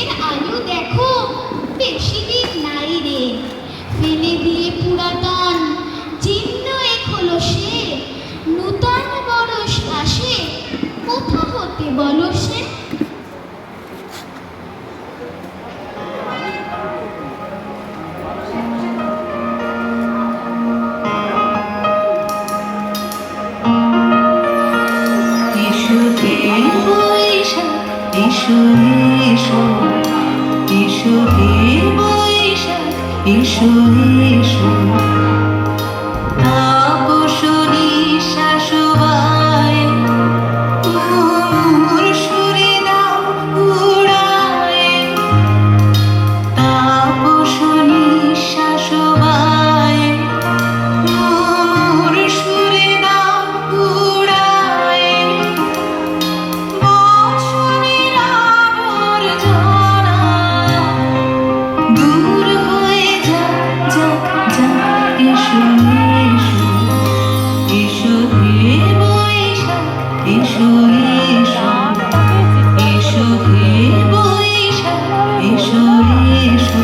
দিনের আয়ু দেখো বেশি দিন নাই রে, ফেলে দিয়ে পুরাতন জীর্ণ এক হলো সে, নূতন বরস আসে কোথা হতে বলো সে? এসো এসো এসো হে বৈশাখ এসো এসো তাপসী শাশুবায় মোর সুরে দাও উড়ায় তাপসী শাশুবায় মোর সুরে দাও উড়ায় বছরের আবর্জনা দূর হয়ে যাক যাক যাক এসো এসো এসো হে বৈশাখ এসো এসো এসো হে বৈশাখ এসো এসো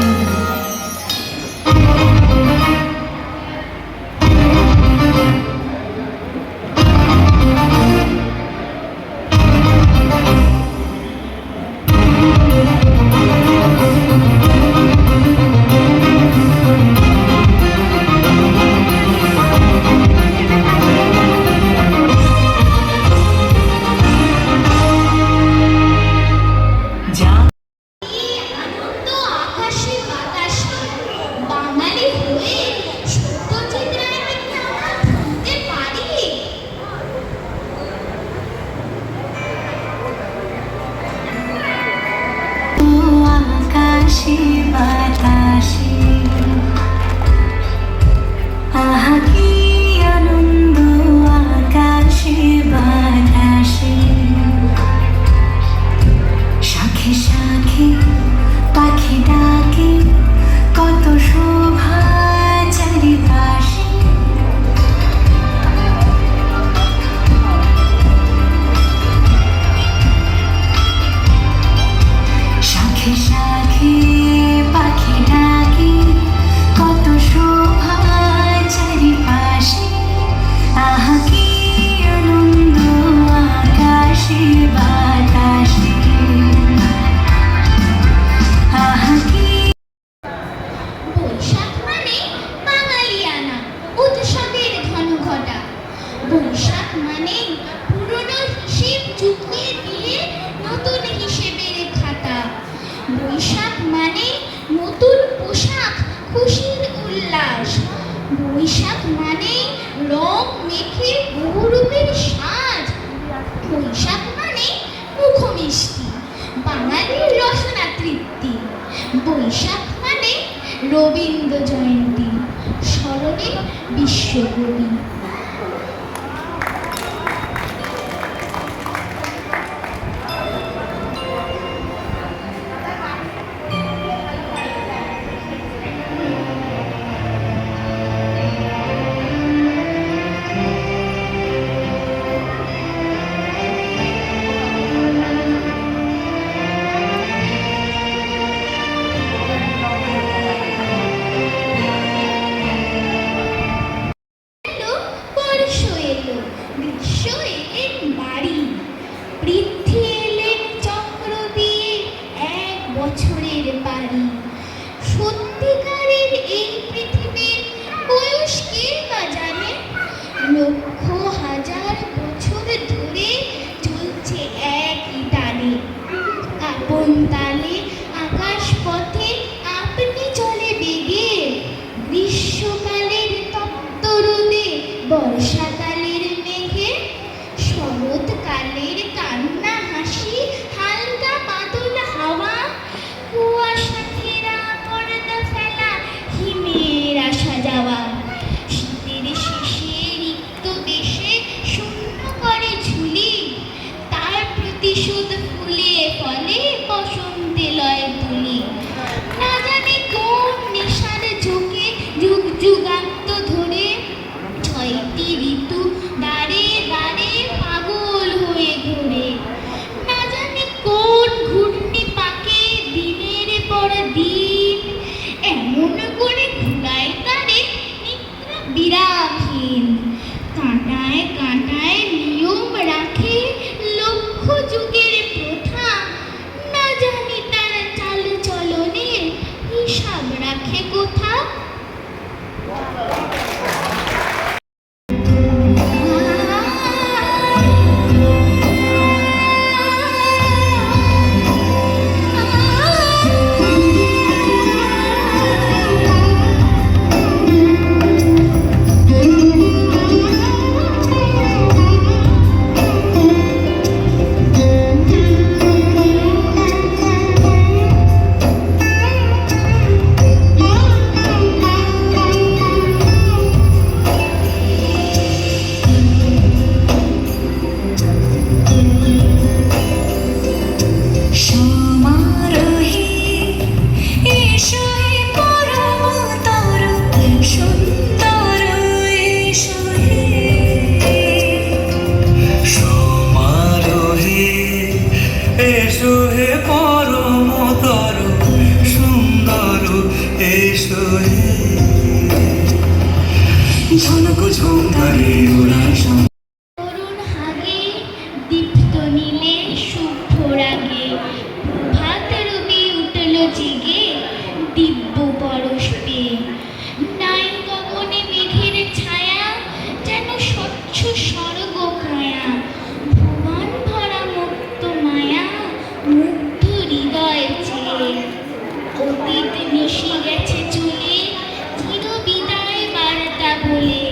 আনন্দ আকাশে বাতাসে বাঙালি হয়ে সত্যজিৎ রায়কে কি আমরা ভুলতে পারি? আকাশে বাতাসে আহা কি আনন্দ আকাশে বাতাসে শাখে শাখে পাখি ডাকে কত শোভা চারিপাশে শাখে শাখে পাখি ডাকে কত শোভা চারিপাশে আহা কি আনন্দ আকাশে বাতাসে আহা কি বৈশাখ মানে বাঙালিয়ানা উৎসবের ঘন ঘটা, বৈশাখ মানে পুরনো হিসেব চুকিয়ে দিয়ে নতুন হিসেবের খাতা, বৈশাখ মানে নতুন পোশাক খুশির উল্লাস, বৈশাখ মানে রং মেখে বহুরূপের সাজ, বৈশাখ মানে মুখমিষ্টি বাঙালির রসনা তৃপ্তি, বৈশাখ মানে রবীন্দ্র জয়ন্তী স্মরণে বিশ্বকবি। বর্ষ এলো গ্রীষ্ম এলেন বাড়ি, বৃদ্ধি এলেন চক্র দিয়ে এক বছরের বাড়ি, সত্যিকারের এই পৃথিবীর বয়স কে বা জানে, লক্ষ হাজার বছর ধরে চলছে একই টানে, আপন তালে আকাশ পথে আপনি চলে বেগে, গ্রীষ্মকালের তপ্ত রোদে বর্ষাকালের মেঘে, শরৎকালের কান্না হাসি হালকা বাদল হাওয়া, কুয়াশা ঘেরা পর্দা ফেলা হিমের আসা যাওয়া, শীতের শেষে রিক্ত দেশে শূন্য করে ঝুলি, তার প্রতিশোধ ফুলে ফলে বসন্তে লয় তুলি, না জানি কোন নেশার ঝোঁকে যুগ যুগান্ত ধরে ছয়টি ঋতু দাঁড়ে দাঁড়ে পাগল হয়ে ঘুরে, না জানি কোন ঘূর্ণি পাকে দিন দ্বিধাহীন। কাঁটায় কাঁটায় নিয়ম রাখে লক্ষ যুগের প্রথা, না জানি তারা চালু চলনের হিসাব রাখে কোথা। সমারোহে এসো হে পরমতর সুন্দর এসো হে সমারোহে এসো হে পরমতর সুন্দর এসো হে ঝনক ঝঙ্কারে ওড়ায় তরুণ হাগে দীপ্ত নীলে শুভ্র রাগে প্রভাত রবি উঠল জেগে দিব্য পরশ পেয়ে। নাই গগনে মেঘের ছায়া, যেন স্বচ্ছ স্বর্গ কায়া, ভুবন ভরা মুক্ত মায়া মুগ্ধ হৃদয় চেয়ে। অতীত মিশে গেছে চলে চির বিদায় বার্তা বলে,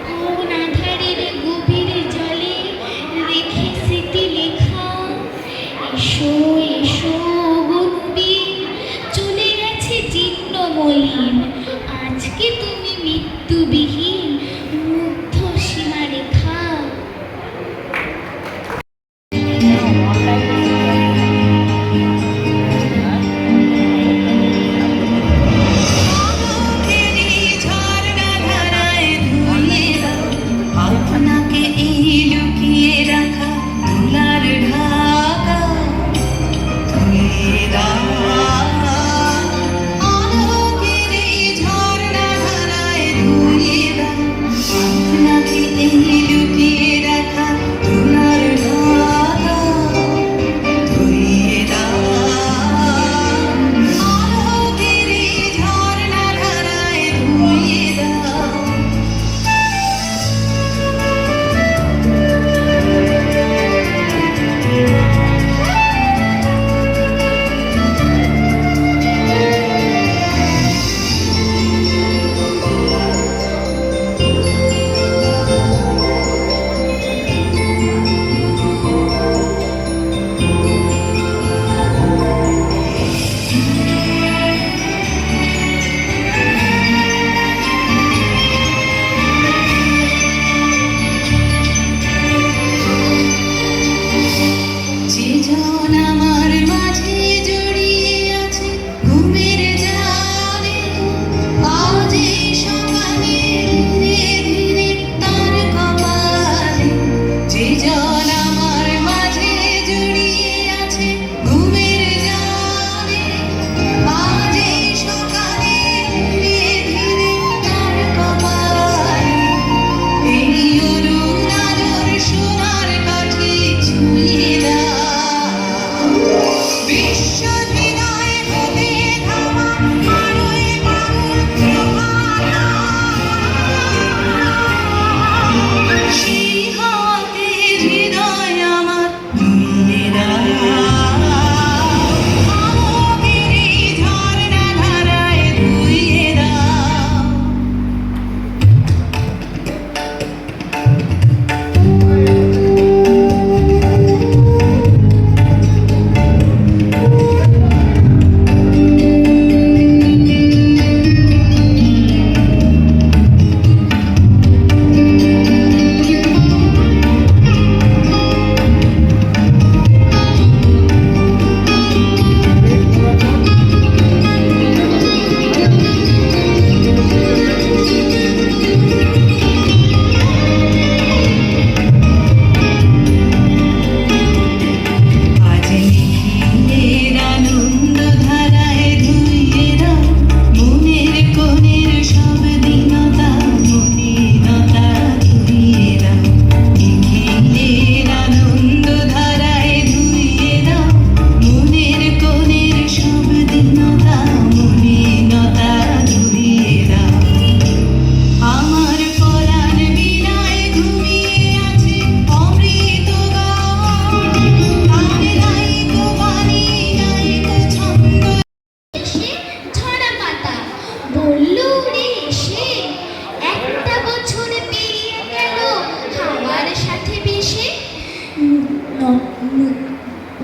কোন আধারের গভীর জলে রেখে স্মৃতি লেখা। এসো এসো গুণবীর, চলে গেছে জীর্ণ মলিন, আজকে তুমি মৃত্যুবিহীন মুগ্ধ সীমারেখা। আপনাকে এই লুকিয়ে রাখা তুলার ঢাকা ধুয়ে দাও। অনাকের এই ঝর্ণা ধারায় ধুয়ে দাও।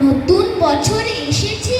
নতুন বছর এসেছে